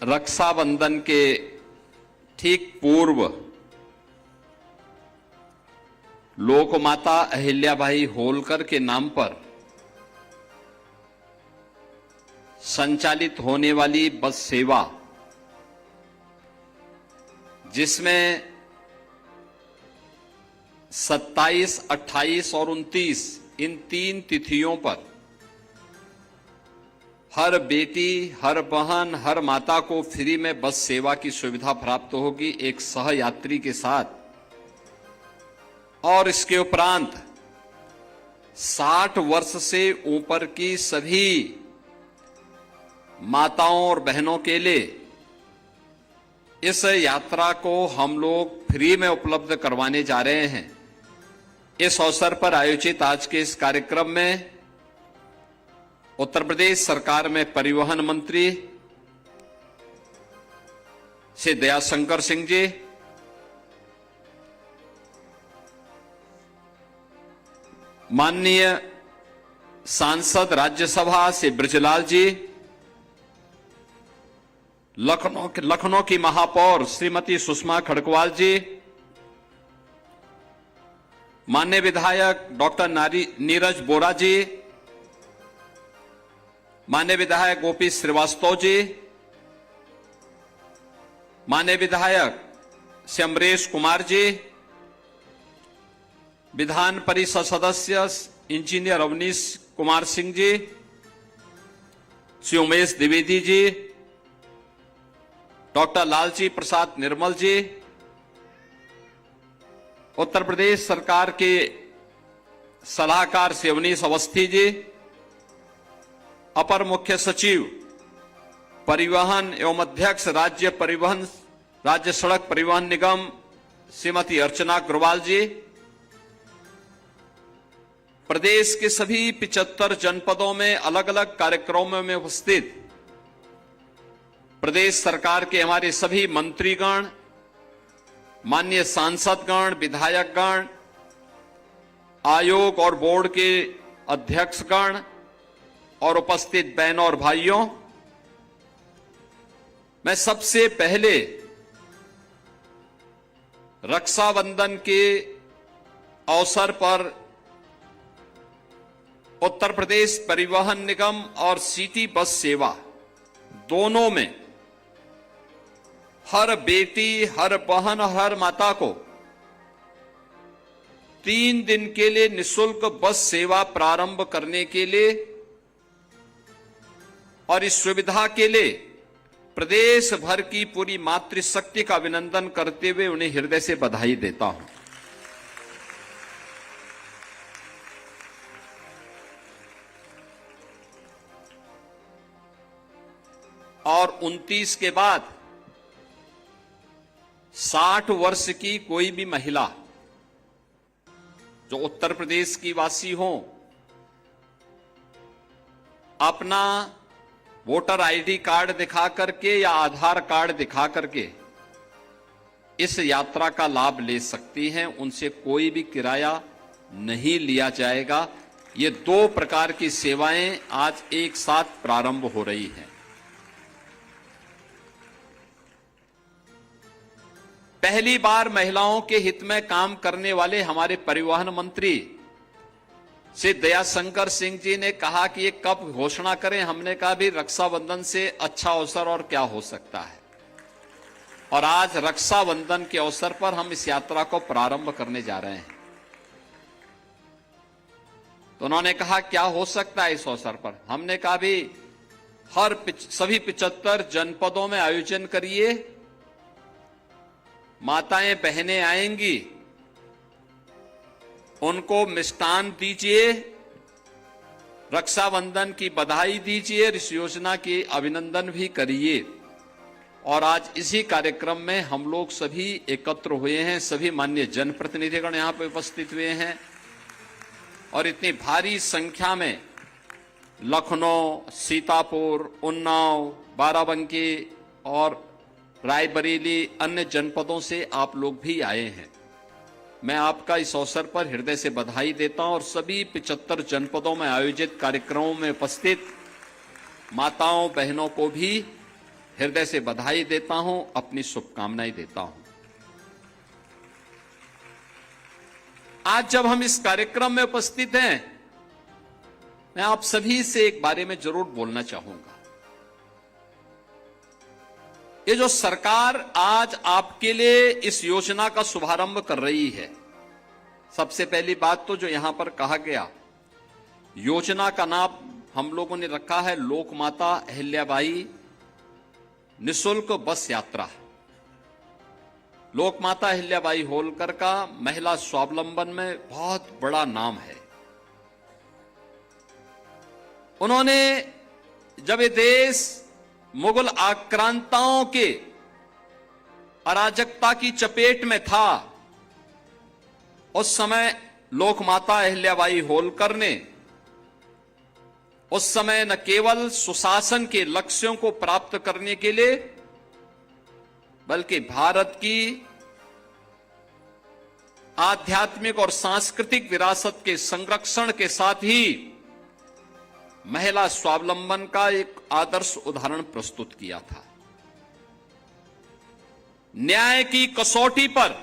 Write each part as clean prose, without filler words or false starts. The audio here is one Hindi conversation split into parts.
रक्षाबंधन के ठीक पूर्व लोकमाता अहिल्याबाई होलकर के नाम पर संचालित होने वाली बस सेवा, जिसमें 27, 28 और 29 इन 3 तिथियों पर हर बेटी, हर बहन, हर माता को फ्री में बस सेवा की सुविधा प्राप्त होगी एक सहयात्री के साथ। और इसके उपरांत 60 वर्ष से ऊपर की सभी माताओं और बहनों के लिए इस यात्रा को हम लोग फ्री में उपलब्ध करवाने जा रहे हैं। इस अवसर पर आयोजित आज के इस कार्यक्रम में उत्तर प्रदेश सरकार में परिवहन मंत्री श्री दयाशंकर सिंह जी, माननीय सांसद राज्यसभा से ब्रजलाल जी, लखनऊ की महापौर श्रीमती सुषमा खड़गवाल जी, माननीय विधायक डॉक्टर नीरज बोरा जी, माननीय विधायक गोपी श्रीवास्तव जी, माननीय विधायक श्री अमरेश कुमार जी, विधान परिषद सदस्य इंजीनियर अवनीश कुमार सिंह जी, श्री उमेश द्विवेदी जी, डॉक्टर लालजी प्रसाद निर्मल जी, उत्तर प्रदेश सरकार के सलाहकार श्री अवनीश अवस्थी जी, अपर मुख्य सचिव परिवहन एवं अध्यक्ष राज्य सड़क परिवहन निगम श्रीमती अर्चना अग्रवाल जी, प्रदेश के सभी 75 जनपदों में अलग अलग कार्यक्रमों में उपस्थित प्रदेश सरकार के हमारे सभी मंत्रीगण, माननीय सांसदगण, विधायकगण, आयोग और बोर्ड के अध्यक्षगण और उपस्थित बहनों और भाइयों, मैं सबसे पहले रक्षाबंधन के अवसर पर उत्तर प्रदेश परिवहन निगम और सिटी बस सेवा दोनों में हर बेटी, हर बहन, हर माता को 3 दिन के लिए निःशुल्क बस सेवा प्रारंभ करने के लिए और इस सुविधा के लिए प्रदेश भर की पूरी मातृशक्ति का अभिनंदन करते हुए उन्हें हृदय से बधाई देता हूं। और 29 के बाद 60 वर्ष की कोई भी महिला जो उत्तर प्रदेश की वासी हो, अपना वोटर आईडी कार्ड दिखा करके या आधार कार्ड दिखा करके इस यात्रा का लाभ ले सकती हैं। उनसे कोई भी किराया नहीं लिया जाएगा। ये 2 प्रकार की सेवाएं आज एक साथ प्रारंभ हो रही हैं। पहली बार महिलाओं के हित में काम करने वाले हमारे परिवहन मंत्री श्री दयाशंकर सिंह जी ने कहा कि ये कब घोषणा करें। हमने कहा भी रक्षाबंधन से अच्छा अवसर और क्या हो सकता है, और आज रक्षाबंधन के अवसर पर हम इस यात्रा को प्रारंभ करने जा रहे हैं। तो उन्होंने कहा क्या हो सकता है इस अवसर पर। हमने कहा भी सभी 75 जनपदों में आयोजन करिए, माताएं बहनें आएंगी, उनको मिष्ठान दीजिए, रक्षाबंधन की बधाई दीजिए, इस योजना की अभिनंदन भी करिए। और आज इसी कार्यक्रम में हम लोग सभी एकत्र हुए हैं। सभी माननीय जनप्रतिनिधिगण यहां पर उपस्थित हुए हैं और इतनी भारी संख्या में लखनऊ, सीतापुर, उन्नाव, बाराबंकी और रायबरेली अन्य जनपदों से आप लोग भी आए हैं। मैं आपका इस अवसर पर हृदय से बधाई देता हूं और सभी 75 जनपदों में आयोजित कार्यक्रमों में उपस्थित माताओं बहनों को भी हृदय से बधाई देता हूं, अपनी शुभकामनाएं देता हूं। आज जब हम इस कार्यक्रम में उपस्थित हैं, मैं आप सभी से एक बारे में जरूर बोलना चाहूंगा। ये जो सरकार आज आपके लिए इस योजना का शुभारंभ कर रही है, सबसे पहली बात तो जो यहां पर कहा गया, योजना का नाम हम लोगों ने रखा है लोकमाता अहिल्याबाई निशुल्क बस यात्रा। लोकमाता अहिल्याबाई होलकर का महिला स्वावलंबन में बहुत बड़ा नाम है। उन्होंने जब ये देश मुगल आक्रांताओं के अराजकता की चपेट में था, उस समय लोकमाता अहिल्याबाई होलकर ने उस समय न केवल सुशासन के लक्ष्यों को प्राप्त करने के लिए, बल्कि भारत की आध्यात्मिक और सांस्कृतिक विरासत के संरक्षण के साथ ही महिला स्वावलंबन का एक आदर्श उदाहरण प्रस्तुत किया था। न्याय की कसौटी पर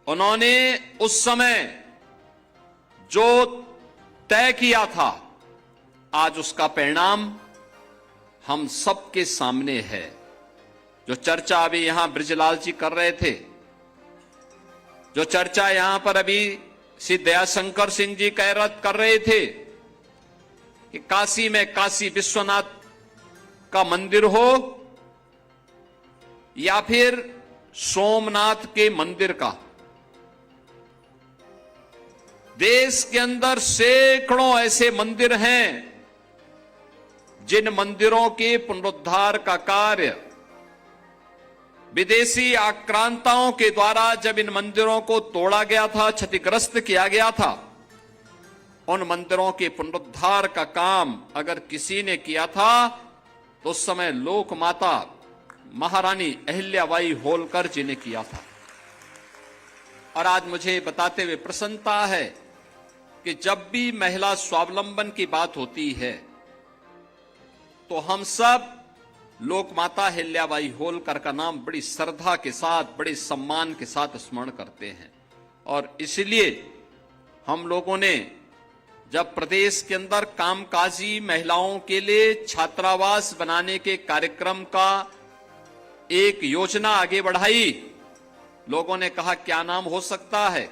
उन्होंने उस समय जो तय किया था, आज उसका परिणाम हम सबके सामने है। जो चर्चा अभी यहां बृजलाल जी कर रहे थे, जो चर्चा यहां पर अभी श्री दयाशंकर सिंह जी कर रहे थे कि काशी में काशी विश्वनाथ का मंदिर हो या फिर सोमनाथ के मंदिर का, देश के अंदर सैकड़ों ऐसे मंदिर हैं जिन मंदिरों के पुनरुद्धार का कार्य विदेशी आक्रांताओं के द्वारा जब इन मंदिरों को तोड़ा गया था, क्षतिग्रस्त किया गया था, उन मंदिरों के पुनरुद्धार का काम अगर किसी ने किया था तो उस समय लोकमाता महारानी अहिल्याबाई होलकर जी ने किया था। और आज मुझे बताते हुए प्रसन्नता है कि जब भी महिला स्वावलंबन की बात होती है तो हम सब लोकमाता अहिल्याबाई होलकर का नाम बड़ी श्रद्धा के साथ, बड़े सम्मान के साथ स्मरण करते हैं। और इसलिए हम लोगों ने जब प्रदेश के अंदर कामकाजी महिलाओं के लिए छात्रावास बनाने के कार्यक्रम का एक योजना आगे बढ़ाई, लोगों ने कहा क्या नाम हो सकता है।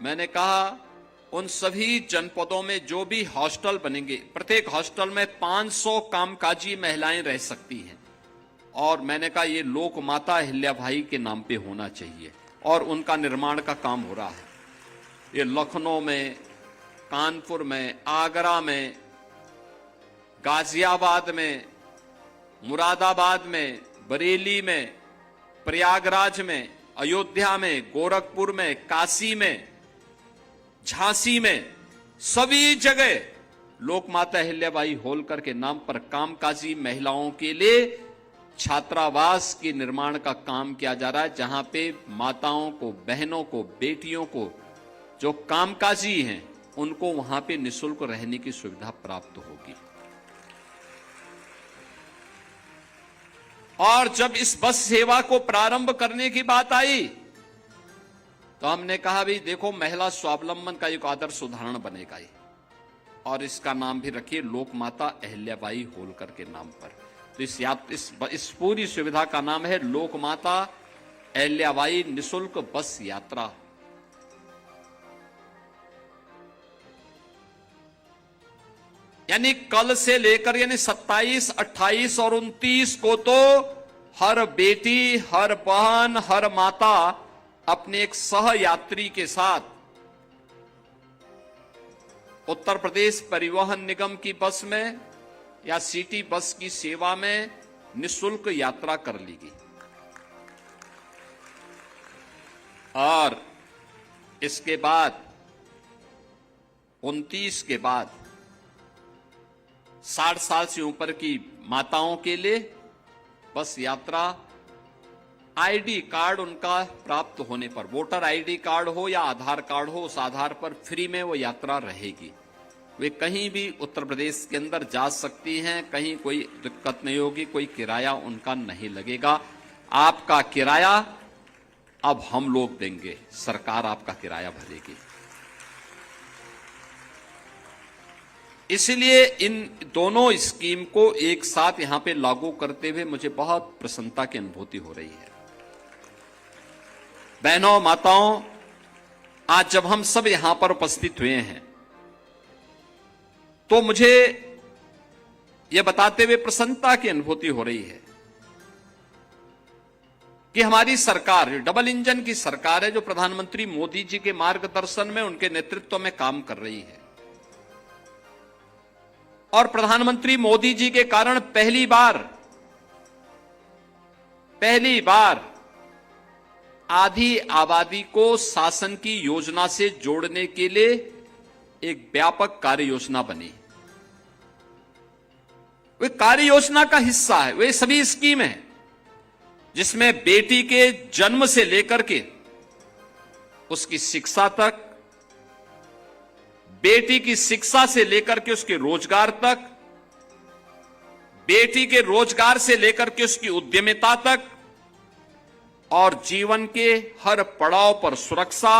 मैंने कहा उन सभी जनपदों में जो भी हॉस्टल बनेंगे, प्रत्येक हॉस्टल में 500 कामकाजी महिलाएं रह सकती हैं, और मैंने कहा ये लोकमाता अहिल्याबाई के नाम पे होना चाहिए, और उनका निर्माण का काम हो रहा है। ये लखनऊ में, कानपुर में, आगरा में, गाजियाबाद में, मुरादाबाद में, बरेली में, प्रयागराज में, अयोध्या में, गोरखपुर में, काशी में, झांसी में, सभी जगह लोकमाता अहिल्याबाई होलकर के नाम पर कामकाजी महिलाओं के लिए छात्रावास के निर्माण का काम किया जा रहा है, जहां पे माताओं को, बहनों को, बेटियों को जो कामकाजी हैं उनको वहां पे निःशुल्क रहने की सुविधा प्राप्त होगी। और जब इस बस सेवा को प्रारंभ करने की बात आई तो हमने कहा भी देखो महिला स्वावलंबन का एक आदर्श उदाहरण बनेगा ये, और इसका नाम भी रखिए लोकमाता अहिल्याबाई होलकर के नाम पर। तो इस पूरी सुविधा का नाम है लोकमाता अहिल्याबाई निःशुल्क बस यात्रा। यानी कल से लेकर यानी 27, 28 और 29 को तो हर बेटी, हर बहन, हर माता अपने एक सह यात्री के साथ उत्तर प्रदेश परिवहन निगम की बस में या सिटी बस की सेवा में निःशुल्क यात्रा कर लीगी। और इसके बाद 29 के बाद 60 साल से ऊपर की माताओं के लिए बस यात्रा आईडी कार्ड उनका प्राप्त होने पर, वोटर आईडी कार्ड हो या आधार कार्ड हो, उस आधार पर फ्री में वो यात्रा रहेगी। वे कहीं भी उत्तर प्रदेश के अंदर जा सकती हैं, कहीं कोई दिक्कत नहीं होगी, कोई किराया उनका नहीं लगेगा। आपका किराया अब हम लोग देंगे, सरकार आपका किराया भरेगी। इसलिए इन दोनों स्कीम को एक साथ यहां पे लागू करते हुए मुझे बहुत प्रसन्नता की अनुभूति हो रही है। बहनों, माताओं, आज जब हम सब यहां पर उपस्थित हुए हैं तो मुझे यह बताते हुए प्रसन्नता की अनुभूति हो रही है कि हमारी सरकार जो डबल इंजन की सरकार है, जो प्रधानमंत्री मोदी जी के मार्गदर्शन में, उनके नेतृत्व में काम कर रही है। और प्रधानमंत्री मोदी जी के कारण पहली बार आधी आबादी को शासन की योजना से जोड़ने के लिए एक व्यापक कार्य योजना बनी। वे कार्य योजना का हिस्सा है, वे सभी स्कीम है जिसमें बेटी के जन्म से लेकर के उसकी शिक्षा तक, बेटी की शिक्षा से लेकर के उसके रोजगार तक, बेटी के रोजगार से लेकर के उसकी उद्यमिता तक, और जीवन के हर पड़ाव पर सुरक्षा,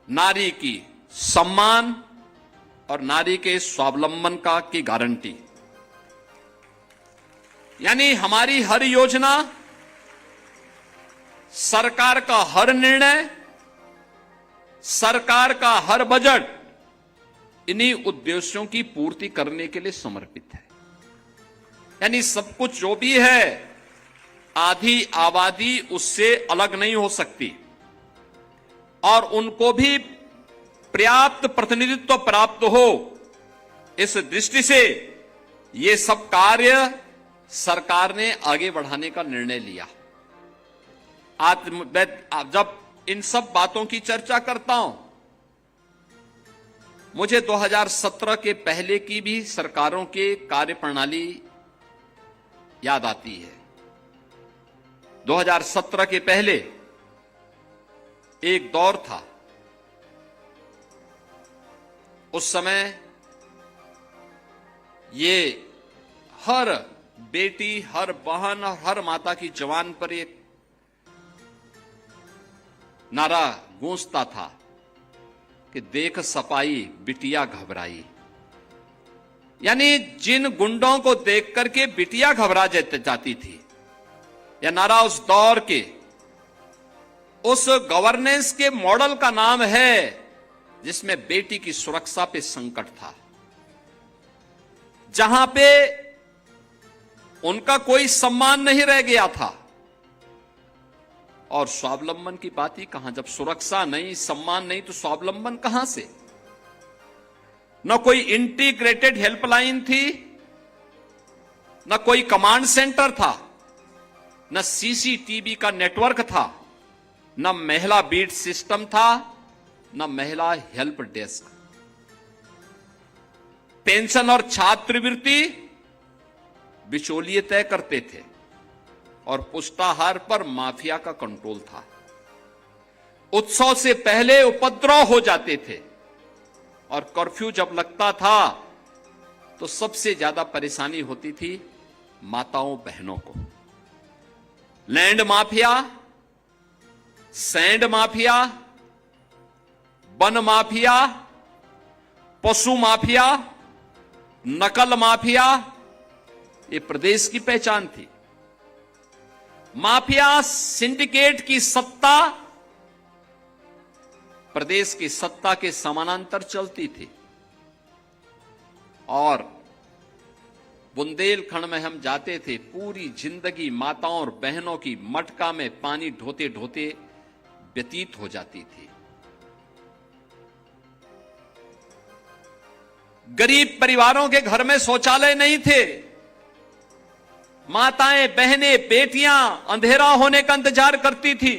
नारी की सम्मान और नारी के स्वावलंबन का की गारंटी। यानी हमारी हर योजना, सरकार का हर निर्णय, सरकार का हर बजट इन्हीं उद्देश्यों की पूर्ति करने के लिए समर्पित है। यानी सब कुछ जो भी है, आधी आबादी उससे अलग नहीं हो सकती और उनको भी पर्याप्त प्रतिनिधित्व प्राप्त हो, इस दृष्टि से ये सब कार्य सरकार ने आगे बढ़ाने का निर्णय लिया। आज जब इन सब बातों की चर्चा करता हूं, मुझे 2017 के पहले की भी सरकारों के कार्यप्रणाली याद आती है। 2017 के पहले एक दौर था, उस समय ये हर बेटी, हर बहन और हर माता की जबान पर एक नारा गूंजता था कि देख सपाई बिटिया घबराई। यानी जिन गुंडों को देख करके बिटिया घबरा जाती थी, यह नारा उस दौर के उस गवर्नेंस के मॉडल का नाम है जिसमें बेटी की सुरक्षा पे संकट था, जहां पे उनका कोई सम्मान नहीं रह गया था। और स्वावलंबन की बात ही कहां, जब सुरक्षा नहीं, सम्मान नहीं, तो स्वावलंबन कहां से? न कोई इंटीग्रेटेड हेल्पलाइन थी, न कोई कमांड सेंटर था, न सीसीटीवी का नेटवर्क था, न महिला बीट सिस्टम था, न महिला हेल्प डेस्क। पेंशन और छात्रवृत्ति बिचौलिए तय करते थे और पुष्टाहार पर माफिया का कंट्रोल था। उत्सव से पहले उपद्रव हो जाते थे और कर्फ्यू जब लगता था तो सबसे ज्यादा परेशानी होती थी माताओं बहनों को। Land mafia, sand mafia, one mafia, पशु माफिया, नकल माफिया, ये प्रदेश की पहचान थी। माफिया सिंडिकेट की सत्ता प्रदेश की सत्ता के समानांतर चलती थी। और बुंदेलखंड में हम जाते थे, पूरी जिंदगी माताओं और बहनों की मटका में पानी ढोते ढोते व्यतीत हो जाती थी। गरीब परिवारों के घर में शौचालय नहीं थे। माताएं, बहनें, बेटियां अंधेरा होने का इंतजार करती थी।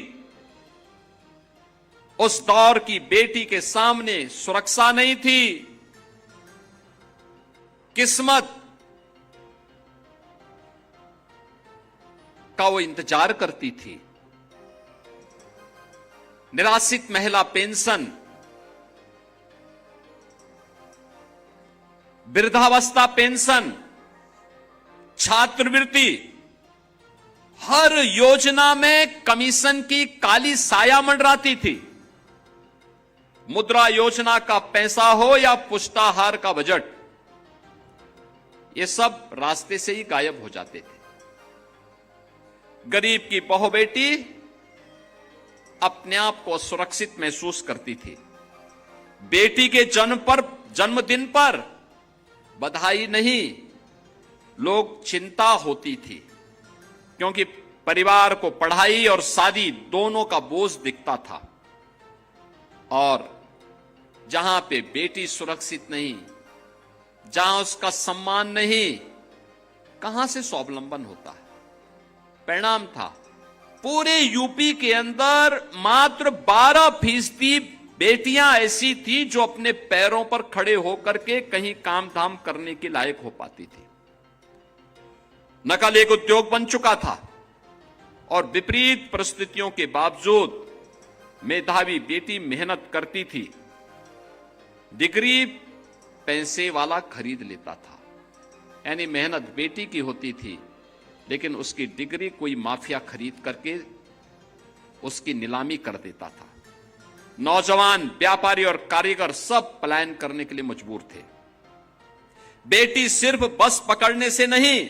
उस दौर की बेटी के सामने सुरक्षा नहीं थी, किस्मत का वो इंतजार करती थी। निराश्रित महिला पेंशन वृद्धावस्था पेंशन, छात्रवृत्ति, हर योजना में कमीशन की काली साया मंडराती थी। मुद्रा योजना का पैसा हो या पुष्टाहार का बजट, ये सब रास्ते से ही गायब हो जाते थे। गरीब की बहू बेटी अपने आप को सुरक्षित महसूस करती थी। बेटी के जन्मदिन पर बधाई नहीं, लोग चिंता होती थी, क्योंकि परिवार को पढ़ाई और शादी दोनों का बोझ दिखता था। और जहां पे बेटी सुरक्षित नहीं, जहां उसका सम्मान नहीं, कहां से स्वावलंबन होता है? परिणाम था पूरे यूपी के अंदर मात्र 12% बेटियां ऐसी थी जो अपने पैरों पर खड़े होकर के कहीं काम धाम करने के लायक हो पाती थी। नकल एक उद्योग बन चुका था और विपरीत परिस्थितियों के बावजूद मेधावी बेटी मेहनत करती थी। डिग्री पैसे वाला खरीद लेता था, यानी मेहनत बेटी की होती थी, लेकिन उसकी डिग्री कोई माफिया खरीद करके उसकी नीलामी कर देता था। नौजवान, व्यापारी और कारीगर सब पलायन करने के लिए मजबूर थे। बेटी सिर्फ बस पकड़ने से नहीं,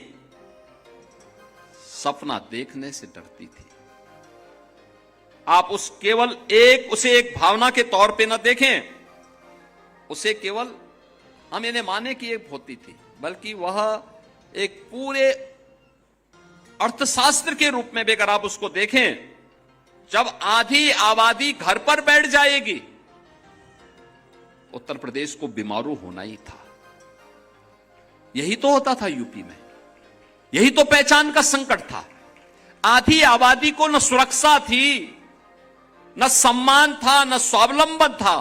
सपना देखने से डरती थी। आप उसे एक भावना के तौर पे न देखें, उसे केवल हम इन्हें माने कि एक होती थी, बल्कि वह एक पूरे अर्थशास्त्र के रूप में भी अगर आप उसको देखें, जब आधी आबादी घर पर बैठ जाएगी, उत्तर प्रदेश को बीमारू होना ही था। यही तो होता था यूपी में, यही तो पहचान का संकट था। आधी आबादी को न सुरक्षा थी, न सम्मान था, न स्वावलंबन था,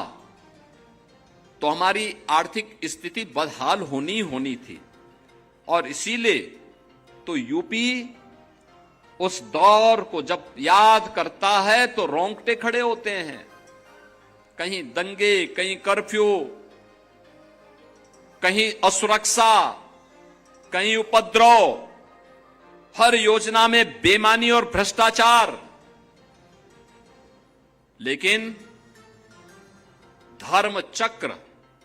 तो हमारी आर्थिक स्थिति बदहाल होनी थी। और इसीलिए तो यूपी उस दौर को जब याद करता है तो रोंगटे खड़े होते हैं। कहीं दंगे, कहीं कर्फ्यू, कहीं असुरक्षा, कहीं उपद्रव, हर योजना में बेईमानी और भ्रष्टाचार। लेकिन धर्म चक्र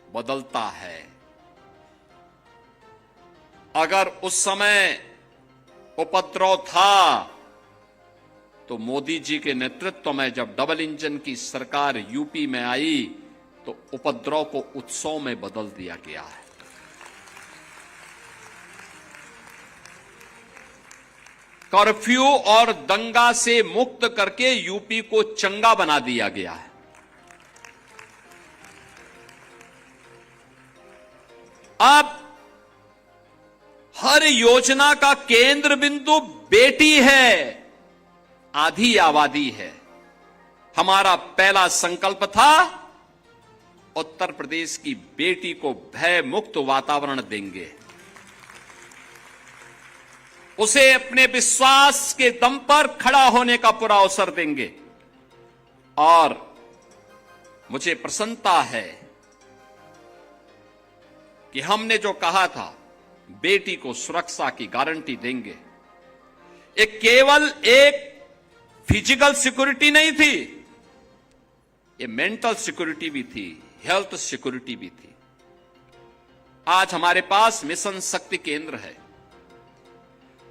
बदलता है। अगर उस समय उपद्रव था, तो मोदी जी के नेतृत्व में जब डबल इंजन की सरकार यूपी में आई, तो उपद्रव को उत्सव में बदल दिया गया है। कर्फ्यू और दंगा से मुक्त करके यूपी को चंगा बना दिया गया है। अब हर योजना का केंद्र बिंदु बेटी है, आधी आबादी है। हमारा पहला संकल्प था, उत्तर प्रदेश की बेटी को भय मुक्त वातावरण देंगे, उसे अपने विश्वास के दम पर खड़ा होने का पूरा अवसर देंगे। और मुझे प्रसन्नता है कि हमने जो कहा था, बेटी को सुरक्षा की गारंटी देंगे, ये केवल एक फिजिकल सिक्योरिटी नहीं थी, ये मेंटल सिक्योरिटी भी थी, हेल्थ सिक्योरिटी भी थी। आज हमारे पास मिशन शक्ति केंद्र है,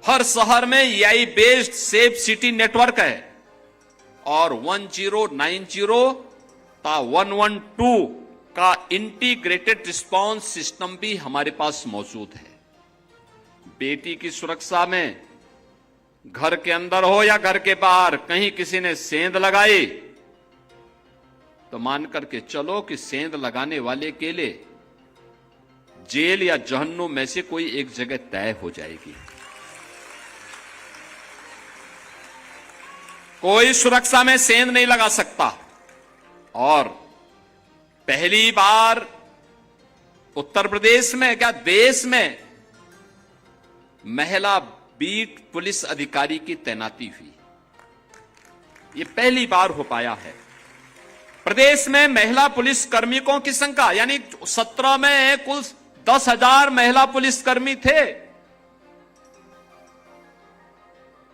हर शहर में AI based safe city network है, और 1090 का 112 का इंटीग्रेटेड रिस्पांस सिस्टम भी हमारे पास मौजूद है। बेटी की सुरक्षा में घर के अंदर हो या घर के बाहर कहीं किसी ने सेंध लगाई, तो मान करके चलो कि सेंध लगाने वाले के लिए जेल या जहन्नुम में से कोई एक जगह तय हो जाएगी। कोई सुरक्षा में सेंध नहीं लगा सकता। और पहली बार उत्तर प्रदेश में, क्या देश में, महिला बीट पुलिस अधिकारी की तैनाती हुई। यह पहली बार हो पाया है। प्रदेश में महिला पुलिस कर्मियों की संख्या, यानी 17 में कुल 10,000 महिला पुलिसकर्मी थे।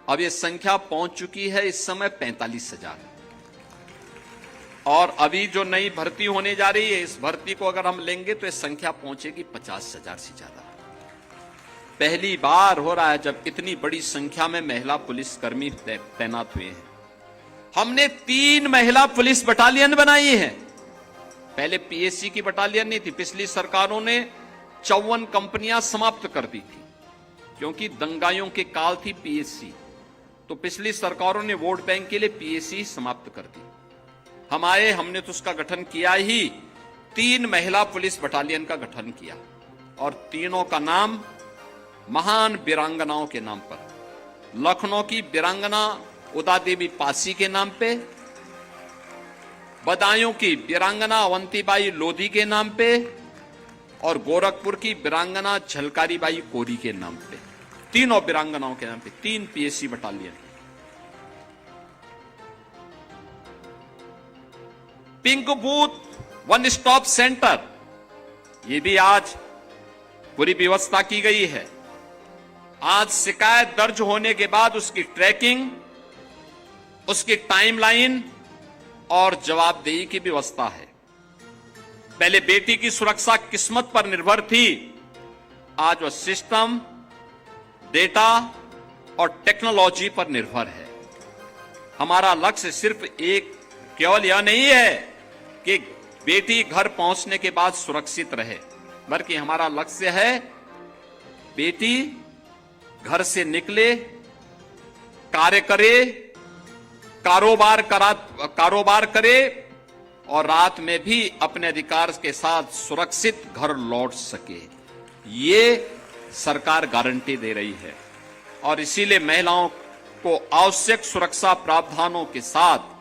अब ये संख्या पहुंच चुकी है इस समय 45,000। और अभी जो नई भर्ती होने जा रही है, इस भर्ती को अगर हम लेंगे तो ये संख्या पहुंचेगी 50,000 से ज्यादा। पहली बार हो रहा है जब इतनी बड़ी संख्या में महिला पुलिसकर्मी तैनात हुए हैं। हमने 3 महिला पुलिस बटालियन बनाई है। पहले पीएससी की बटालियन नहीं थी। पिछली सरकारों ने 54 कंपनियां समाप्त कर दी थी, क्योंकि दंगाइयों के काल थी पीएससी। तो पिछली सरकारों ने वोट बैंक के लिए पीएससी समाप्त कर दी। हमने तो उसका गठन किया ही, 3 महिला पुलिस बटालियन का गठन किया, और तीनों का नाम महान वीरांगनाओं के नाम पर। लखनऊ की वीरांगना उदा देवी पासी के नाम पे, बदायूं की वीरांगना अवंतीबाई लोधी के नाम पे, और गोरखपुर की वीरांगना झलकारी बाई कोरी के नाम पे। तीनों वीरांगनाओं के नाम पे 3 PSC battalion. Pink booth one stop centre, ये भी आज पूरी व्यवस्था की गई है। आज शिकायत दर्ज होने के बाद उसकी ट्रैकिंग, उसकी टाइमलाइन और जवाबदेही की व्यवस्था है। पहले बेटी की सुरक्षा किस्मत पर निर्भर थी, आज वह सिस्टम, डेटा और टेक्नोलॉजी पर निर्भर है। हमारा लक्ष्य सिर्फ केवल यह नहीं है कि बेटी घर पहुंचने के बाद सुरक्षित रहे, बल्कि हमारा लक्ष्य है बेटी घर से निकले, कार्य करे, कारोबार करे और रात में भी अपने अधिकार के साथ सुरक्षित घर लौट सके। ये सरकार गारंटी दे रही है, और इसीलिए महिलाओं को आवश्यक सुरक्षा प्रावधानों के साथ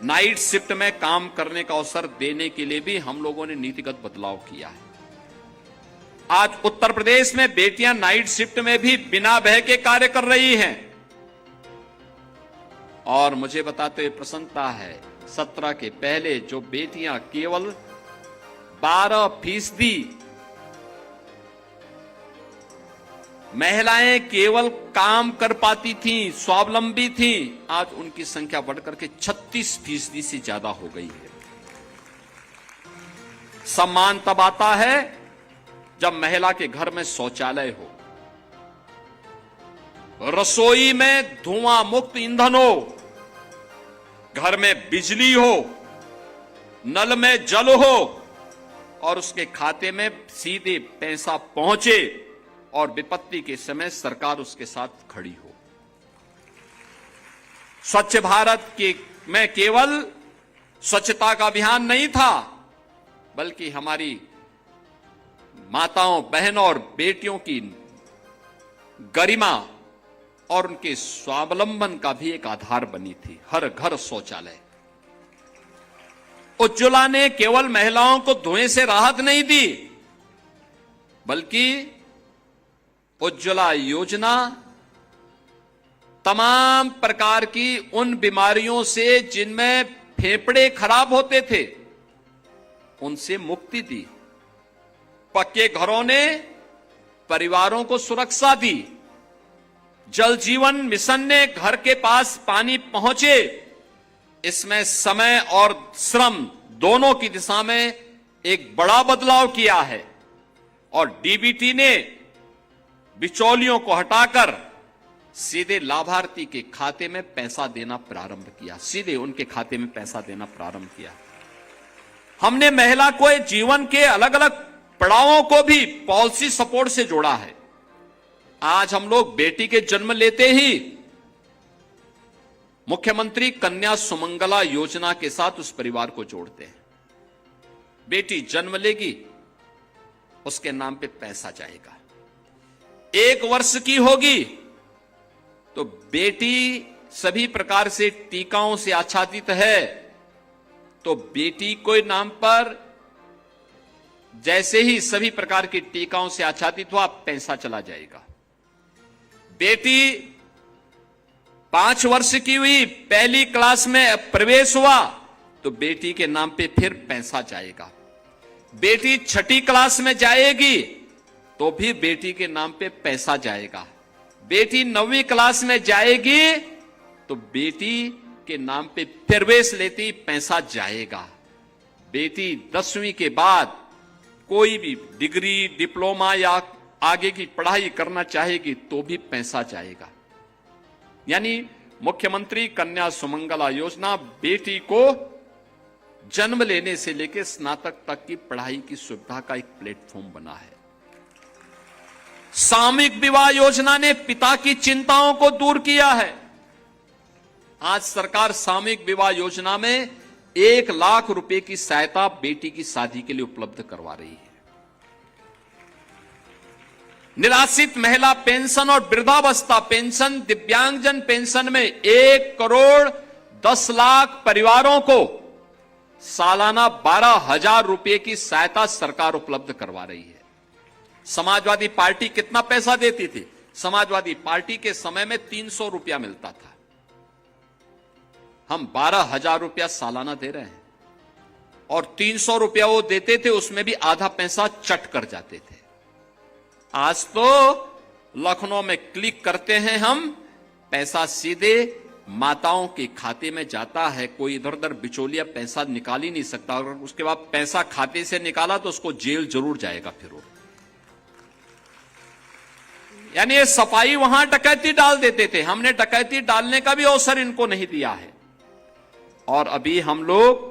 नाइट शिफ्ट में काम करने का अवसर देने के लिए भी हम लोगों ने नीतिगत बदलाव किया है। आज उत्तर प्रदेश में बेटियां नाइट शिफ्ट में भी बिना भय के कार्य कर रही हैं। और मुझे बताते हुए प्रसन्नता है, 17 के पहले जो बेटियां केवल 12% महिलाएं केवल काम कर पाती थीं, स्वावलंबी थीं, आज उनकी संख्या बढ़कर के 36% से ज्यादा हो गई है। सम्मान तब आता है जब महिला के घर में शौचालय हो, रसोई में धुआं मुक्त ईंधन हो, घर में बिजली हो, नल में जल हो और उसके खाते में सीधे पैसा पहुंचे और विपत्ति के समय सरकार उसके साथ खड़ी हो। स्वच्छ भारत में केवल स्वच्छता का अभियान नहीं था, बल्कि हमारी माताओं, बहनों और बेटियों की गरिमा और उनके स्वावलंबन का भी एक आधार बनी थी। हर घर शौचालय। उज्ज्वला ने केवल महिलाओं को धुएं से राहत नहीं दी, बल्कि उज्ज्वला योजना तमाम प्रकार की उन बीमारियों से जिनमें फेफड़े खराब होते थे, उनसे मुक्ति दी। पक्के घरों ने परिवारों को सुरक्षा दी। जल जीवन मिशन ने घर के पास पानी पहुंचे, इसमें समय और श्रम दोनों की दिशा में एक बड़ा बदलाव किया है। और डीबीटी ने बिचौलियों को हटाकर सीधे लाभार्थी के खाते में पैसा देना प्रारंभ किया, सीधे उनके खाते में पैसा देना प्रारंभ किया। हमने महिला को जीवन के अलग अलग पड़ावों को भी पॉलिसी सपोर्ट से जोड़ा है। आज हम लोग बेटी के जन्म लेते ही मुख्यमंत्री कन्या सुमंगला योजना के साथ उस परिवार को जोड़ते हैं। बेटी जन्म लेगी, उसके नाम पे पैसा जाएगा। 1 वर्ष की होगी तो बेटी सभी प्रकार से टीकाओं से आच्छादित है, तो बेटी के नाम पर जैसे ही सभी प्रकार के टीकाओं से आच्छादित हुआ, पैसा चला जाएगा। बेटी 5 वर्ष की हुई, पहली क्लास में प्रवेश हुआ, तो बेटी के नाम पे फिर पैसा जाएगा। बेटी छठी क्लास में जाएगी तो भी बेटी के नाम पे पैसा जाएगा। बेटी 9वीं क्लास में जाएगी तो बेटी के नाम पे प्रवेश लेती पैसा जाएगा। बेटी 10वीं के बाद कोई भी डिग्री, डिप्लोमा या आगे की पढ़ाई करना चाहेगी तो भी पैसा जाएगा। यानी मुख्यमंत्री कन्या सुमंगला योजना बेटी को जन्म लेने से लेकर स्नातक तक की पढ़ाई की सुविधा का एक प्लेटफॉर्म बना है। सामूहिक विवाह योजना ने पिता की चिंताओं को दूर किया है। आज सरकार सामूहिक विवाह योजना में 1 लाख रुपए की सहायता बेटी की शादी के लिए उपलब्ध करवा रही है। निराश्रित महिला पेंशन और वृद्धावस्था पेंशन, दिव्यांगजन पेंशन में 1 करोड़ 10 लाख परिवारों को सालाना 12,000 रुपए की सहायता सरकार उपलब्ध करवा रही है। समाजवादी पार्टी कितना पैसा देती थी? समाजवादी पार्टी के समय में 300 रुपया मिलता था। हम 12,000 रुपया सालाना दे रहे हैं और 300 रुपया वो देते थे, उसमें भी आधा पैसा चट कर जाते थे। आज तो लखनऊ में क्लिक करते हैं हम, पैसा सीधे माताओं के खाते में जाता है। कोई इधर उधर बिचौलिया पैसा निकाल ही नहीं सकता। और उसके बाद पैसा खाते से निकाला तो उसको जेल जरूर जाएगा फिर वो। यानी ये सफाई वहां डकैती डाल देते थे, हमने डकैती डालने का भी अवसर इनको नहीं दिया है। और अभी हम लोग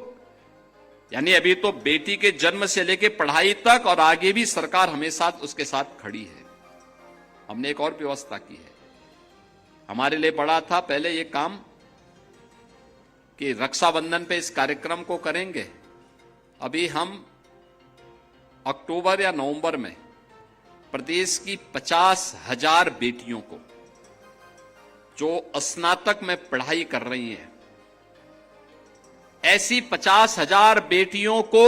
यानी अभी तो बेटी के जन्म से लेकर पढ़ाई तक और आगे भी सरकार हमेशा उसके साथ खड़ी है। हमने एक और व्यवस्था की है, हमारे लिए बड़ा था पहले ये काम कि रक्षाबंधन पे इस कार्यक्रम को करेंगे। अभी हम अक्टूबर या नवंबर में प्रदेश की 50,000 बेटियों को जो स्नातक में पढ़ाई कर रही हैं, ऐसी 50,000 बेटियों को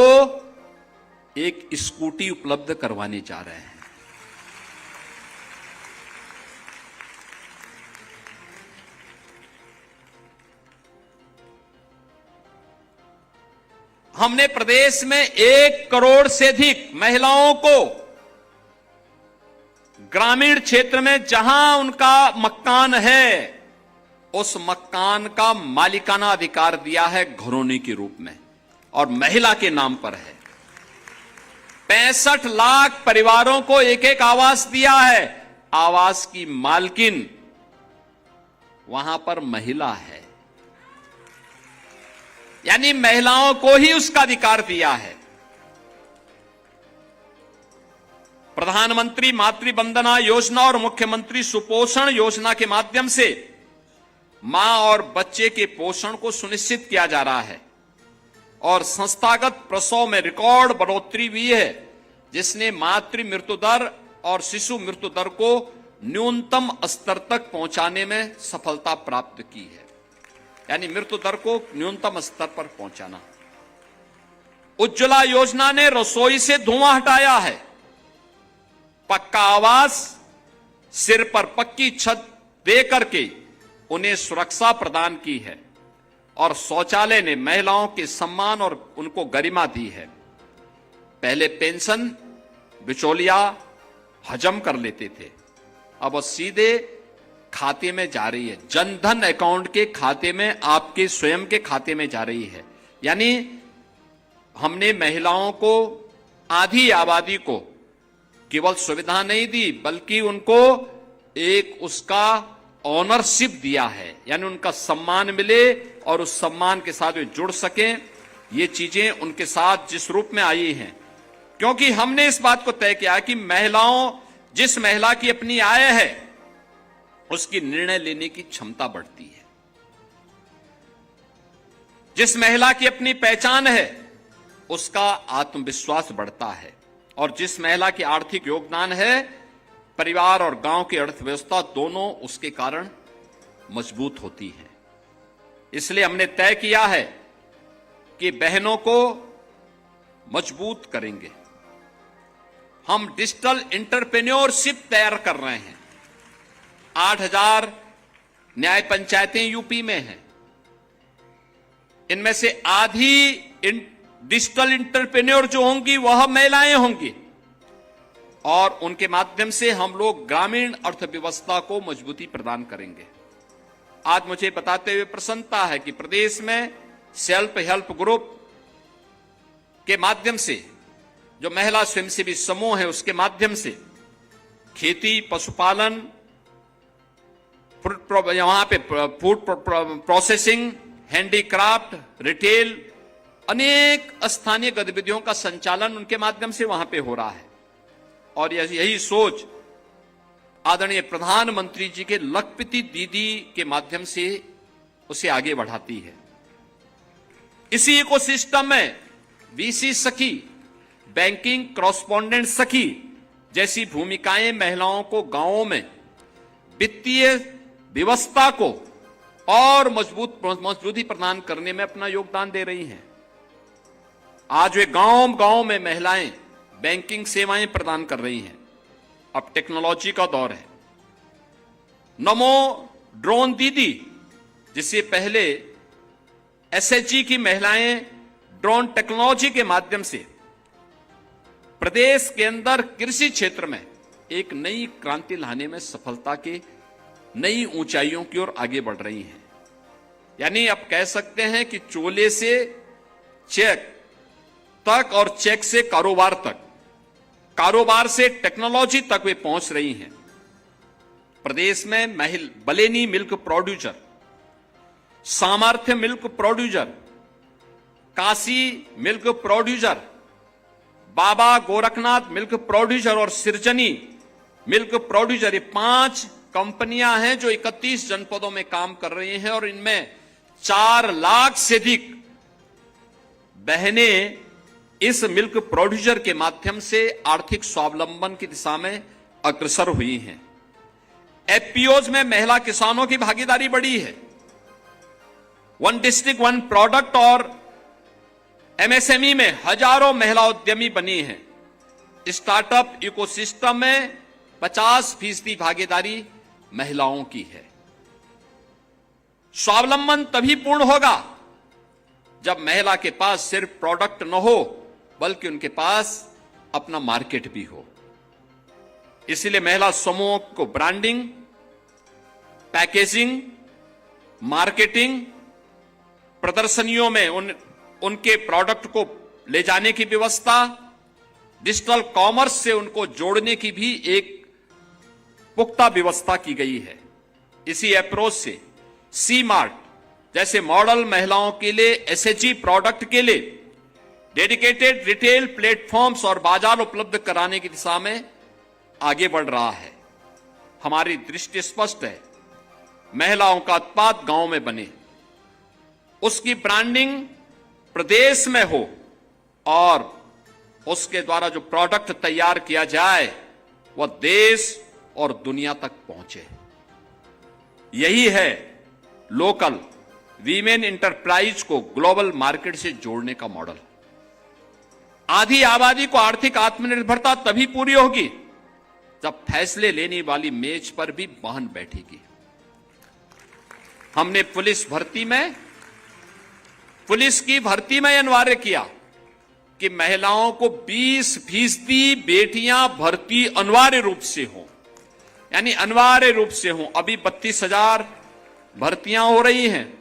एक स्कूटी उपलब्ध करवाने जा रहे हैं। हमने प्रदेश में 1 करोड़ से अधिक महिलाओं को ग्रामीण क्षेत्र में जहां उनका मकान है, उस मकान का मालिकाना अधिकार दिया है घरौनी के रूप में और महिला के नाम पर है। 65 लाख परिवारों को एक एक आवास दिया है। आवास की मालकिन वहां पर महिला है, यानी महिलाओं को ही उसका अधिकार दिया है। प्रधानमंत्री मातृ वंदना योजना और मुख्यमंत्री सुपोषण योजना के माध्यम से मां और बच्चे के पोषण को सुनिश्चित किया जा रहा है और संस्थागत प्रसव में रिकॉर्ड बढ़ोतरी हुई है, जिसने मातृ मृत्यु दर और शिशु मृत्यु दर को न्यूनतम स्तर तक पहुंचाने में सफलता प्राप्त की है। यानी मृत्यु दर को न्यूनतम स्तर पर पहुंचाना। उज्ज्वला योजना ने रसोई से धुआं हटाया है। पक्का आवास, सिर पर पक्की छत दे करके उन्हें सुरक्षा प्रदान की है और शौचालय ने महिलाओं के सम्मान और उनको गरिमा दी है। पहले पेंशन बिचौलिया हजम कर लेते थे, अब वो सीधे खाते में जा रही है। जनधन अकाउंट के खाते में, आपके स्वयं के खाते में जा रही है। यानी हमने महिलाओं को, आधी आबादी को केवल सुविधा नहीं दी, बल्कि उनको एक उसका ऑनरशिप दिया है, यानी उनका सम्मान मिले और उस सम्मान के साथ वे जुड़ सकें। ये चीजें उनके साथ जिस रूप में आई हैं, क्योंकि हमने इस बात को तय किया कि जिस महिला की अपनी आय है, उसकी निर्णय लेने की क्षमता बढ़ती है। जिस महिला की अपनी पहचान है, उसका आत्मविश्वास बढ़ता है और जिस महिला की आर्थिक योगदान है, परिवार और गांव की अर्थव्यवस्था दोनों उसके कारण मजबूत होती है। इसलिए हमने तय किया है कि बहनों को मजबूत करेंगे। हम डिजिटल एंटरप्रेन्योरशिप तैयार कर रहे हैं। 8,000 न्याय पंचायतें यूपी में हैं। इनमें से आधी डिजिटल एंटरप्रेन्योर जो होंगी वह महिलाएं होंगी और उनके माध्यम से हम लोग ग्रामीण अर्थव्यवस्था को मजबूती प्रदान करेंगे। आज मुझे बताते हुए प्रसन्नता है कि प्रदेश में सेल्फ हेल्प ग्रुप के माध्यम से जो महिला स्वयंसेवी समूह है उसके माध्यम से खेती, पशुपालन, वहां पे फूड प्रोसेसिंग, हैंडीक्राफ्ट, रिटेल, अनेक स्थानीय गतिविधियों का संचालन उनके माध्यम से वहां पे हो रहा है और यही सोच आदरणीय प्रधानमंत्री जी के लखपति दीदी के माध्यम से उसे आगे बढ़ाती है। इसी इकोसिस्टम में वीसी सखी, बैंकिंग कॉरेस्पॉन्डेंट सखी जैसी भूमिकाएं महिलाओं को गांवों में वित्तीय व्यवस्था को और मजबूती प्रदान करने में अपना योगदान दे रही हैं। आज वे गांव में महिलाएं बैंकिंग सेवाएं प्रदान कर रही हैं। अब टेक्नोलॉजी का दौर है। नमो ड्रोन दीदी, जिससे पहले एसएचजी की महिलाएं ड्रोन टेक्नोलॉजी के माध्यम से प्रदेश के अंदर कृषि क्षेत्र में एक नई क्रांति लाने में सफलता के नई ऊंचाइयों की ओर आगे बढ़ रही हैं। यानी अब कह सकते हैं कि चोले से चेक तक और चेक से कारोबार तक, कारोबार से टेक्नोलॉजी तक वे पहुंच रही हैं। प्रदेश में Baleni milk producer, Samarthya milk producer, Kashi milk producer, Baba Gorakhnath milk producer और सिरजनी मिल्क प्रोड्यूसर, ये 5 कंपनियां हैं जो 31 जनपदों में काम कर रही हैं और इनमें 4 लाख से अधिक बहनें इस मिल्क प्रोड्यूसर के माध्यम से आर्थिक स्वावलंबन की दिशा में अग्रसर हुई हैं। एफपीओज में महिला किसानों की भागीदारी बढ़ी है। 1 डिस्ट्रिक्ट 1 प्रोडक्ट और एमएसएमई में हजारों महिला उद्यमी बनी हैं। स्टार्टअप इकोसिस्टम में 50% भागीदारी महिलाओं की है। स्वावलंबन तभी पूर्ण होगा जब महिला के पास सिर्फ प्रोडक्ट न हो बल्कि उनके पास अपना मार्केट भी हो। इसलिए महिला समूह को ब्रांडिंग, पैकेजिंग, मार्केटिंग, प्रदर्शनियों में उनके प्रोडक्ट को ले जाने की व्यवस्था, डिजिटल कॉमर्स से उनको जोड़ने की भी एक पुख्ता व्यवस्था की गई है। इसी अप्रोच से सी मार्ट जैसे मॉडल महिलाओं के लिए एसएचजी प्रोडक्ट के लिए डेडिकेटेड रिटेल प्लेटफॉर्म्स और बाजार उपलब्ध कराने की दिशा में आगे बढ़ रहा है। हमारी दृष्टि स्पष्ट है, महिलाओं का उत्पाद गांव में बने, उसकी ब्रांडिंग प्रदेश में हो और उसके द्वारा जो प्रोडक्ट तैयार किया जाए वह देश और दुनिया तक पहुंचे। यही है लोकल वीमेन इंटरप्राइज को ग्लोबल मार्केट से जोड़ने का मॉडल। आधी आबादी को आर्थिक आत्मनिर्भरता तभी पूरी होगी जब फैसले लेने वाली मेज पर भी बहन बैठेगी। हमने पुलिस की भर्ती में अनिवार्य किया कि महिलाओं को 20% बेटियां भर्ती अनिवार्य रूप से हो, यानी अनिवार्य रूप से हो। अभी 32,000 भर्तियां हो रही हैं,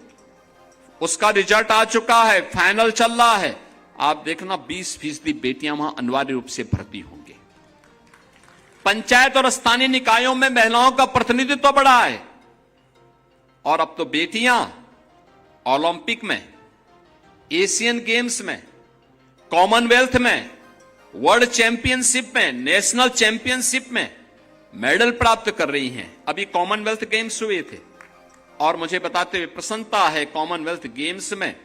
उसका रिजल्ट आ चुका है, फाइनल चल रहा है। आप देखना 20% बेटियां वहां अनिवार्य रूप से भर्ती होंगे। पंचायत और स्थानीय निकायों में महिलाओं का प्रतिनिधित्व बढ़ा है और अब तो बेटियां ओलंपिक में, एशियन गेम्स में, कॉमनवेल्थ में, वर्ल्ड चैंपियनशिप में, नेशनल चैंपियनशिप में मेडल प्राप्त कर रही हैं। अभी कॉमनवेल्थ गेम्स हुए थे और मुझे बताते हुए प्रसन्नता है, कॉमनवेल्थ गेम्स में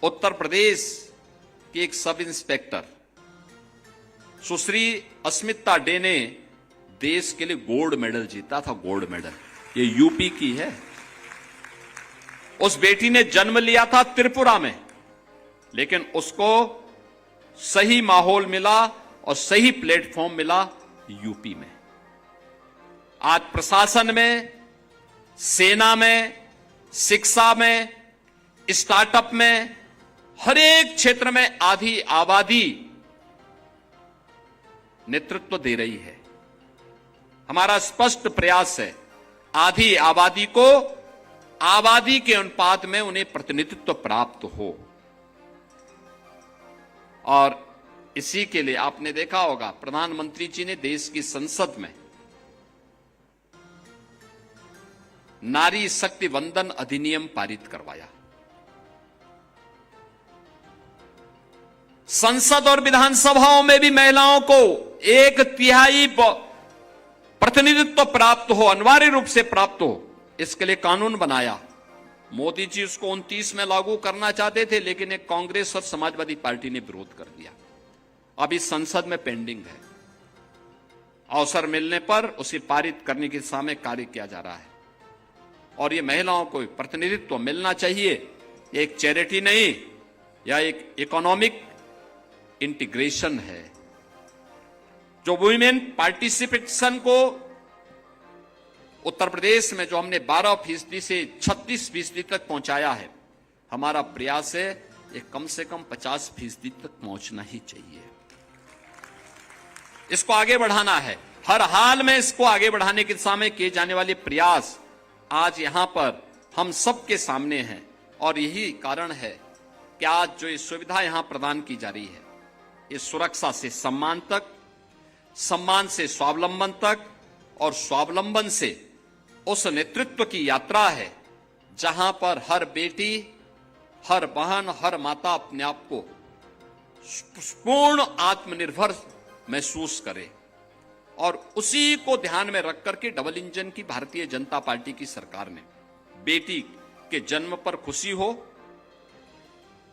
उत्तर प्रदेश के एक सब इंस्पेक्टर सुश्री अस्मिता डे ने देश के लिए गोल्ड मेडल जीता था। गोल्ड मेडल ये यूपी की है। उस बेटी ने जन्म लिया था त्रिपुरा में, लेकिन उसको सही माहौल मिला और सही प्लेटफॉर्म मिला यूपी में। आज प्रशासन में, सेना में, शिक्षा में, स्टार्टअप में हर एक क्षेत्र में आधी आबादी नेतृत्व दे रही है। हमारा स्पष्ट प्रयास है आधी आबादी को आबादी के अनुपात में उन्हें प्रतिनिधित्व प्राप्त हो। और इसी के लिए आपने देखा होगा प्रधानमंत्री जी ने देश की संसद में नारी शक्ति वंदन अधिनियम पारित करवाया। संसद और विधानसभाओं में भी महिलाओं को 1/3 प्रतिनिधित्व प्राप्त हो, अनिवार्य रूप से प्राप्त हो, इसके लिए कानून बनाया। मोदी जी उसको 29 में लागू करना चाहते थे, लेकिन एक कांग्रेस और समाजवादी पार्टी ने विरोध कर दिया। अभी संसद में पेंडिंग है। अवसर मिलने पर उसे पारित करने की दिशा में कार्य किया जा रहा है। और ये महिलाओं को प्रतिनिधित्व मिलना चाहिए। ये एक चैरिटी नहीं या एक इकोनॉमिक इंटीग्रेशन है। जो वुमेन पार्टिसिपेशन को उत्तर प्रदेश में जो हमने 12% से 36% तक पहुंचाया है, हमारा प्रयास है ये कम से कम 50% तक पहुंचना ही चाहिए। इसको आगे बढ़ाना है। हर हाल में इसको आगे बढ़ाने की दिशा में किए जाने वाले प्रयास आज यहां पर हम सबके सामने हैं। और यही कारण है कि आज जो ये सुविधा यहां प्रदान की जा रही है, ये सुरक्षा से सम्मान तक, सम्मान से स्वावलंबन तक और स्वावलंबन से उस नेतृत्व की यात्रा है जहां पर हर बेटी, हर बहन, हर माता अपने आप को पूर्ण आत्मनिर्भर महसूस करे। और उसी को ध्यान में रख करके डबल इंजन की भारतीय जनता पार्टी की सरकार ने बेटी के जन्म पर खुशी हो,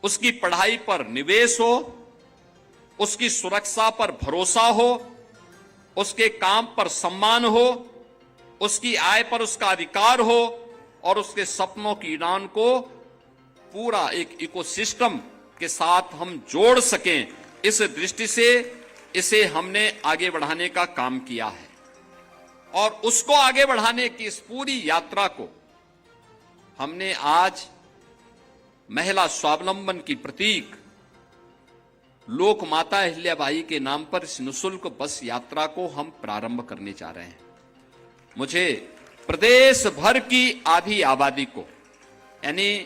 उसकी पढ़ाई पर निवेश हो, उसकी सुरक्षा पर भरोसा हो, उसके काम पर सम्मान हो, उसकी आय पर उसका अधिकार हो और उसके सपनों की उड़ान को पूरा एक इकोसिस्टम के साथ हम जोड़ सकें, इस दृष्टि से इसे हमने आगे बढ़ाने का काम किया है। और उसको आगे बढ़ाने की इस पूरी यात्रा को हमने आज महिला स्वावलंबन की प्रतीक लोक माता अहिल्याबाई के नाम पर इस निःशुल्क बस यात्रा को हम प्रारंभ करने जा रहे हैं। मुझे प्रदेश भर की आधी आबादी को, यानी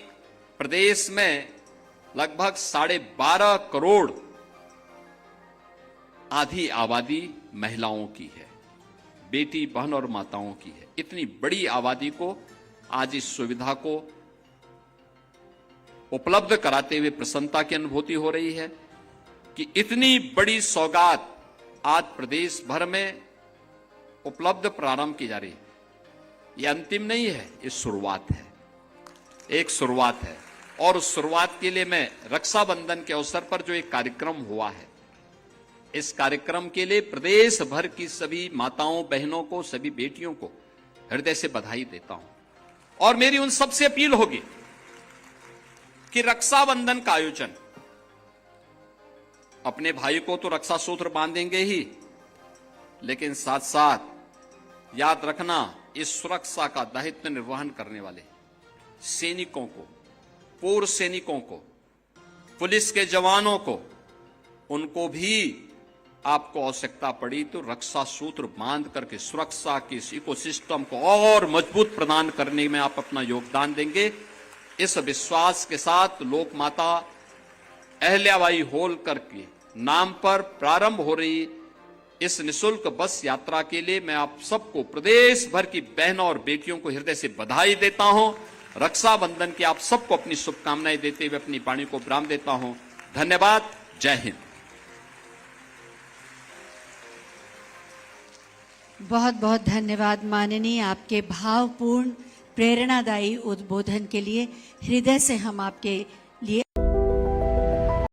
प्रदेश में लगभग 12.5 करोड़ आधी आबादी महिलाओं की है, बेटी, बहन और माताओं की है। इतनी बड़ी आबादी को आज इस सुविधा को उपलब्ध कराते हुए प्रसन्नता की अनुभूति हो रही है कि इतनी बड़ी सौगात आज प्रदेश भर में उपलब्ध प्रारंभ की जा रही है। यह अंतिम नहीं है, ये शुरुआत है, एक शुरुआत है। और उस शुरुआत के लिए मैं रक्षाबंधन के अवसर पर जो एक कार्यक्रम हुआ है, इस कार्यक्रम के लिए प्रदेश भर की सभी माताओं, बहनों को, सभी बेटियों को हृदय से बधाई देता हूं। और मेरी उन सबसे अपील होगी कि रक्षाबंधन का आयोजन, अपने भाई को तो रक्षा सूत्र बांधेंगे ही, लेकिन साथ साथ याद रखना, इस सुरक्षा का दायित्व निर्वहन करने वाले सैनिकों को, पूर्व सैनिकों को, पुलिस के जवानों को, उनको भी आपको आवश्यकता पड़ी तो रक्षा सूत्र बांध करके सुरक्षा के इस इकोसिस्टम को और मजबूत प्रदान करने में आप अपना योगदान देंगे। इस विश्वास के साथ लोक माता अहिल्याबाई होलकर के नाम पर प्रारंभ हो रही इस निःशुल्क बस यात्रा के लिए मैं आप सबको, प्रदेश भर की बहनों और बेटियों को हृदय से बधाई देता हूं। रक्षाबंधन की आप सबको अपनी शुभकामनाएं देते हुए अपनी वाणी को विराम देता हूं। धन्यवाद। जय हिंद। बहुत बहुत धन्यवाद माननीय, आपके भावपूर्ण प्रेरणादायी उद्बोधन के लिए हृदय से हम आपके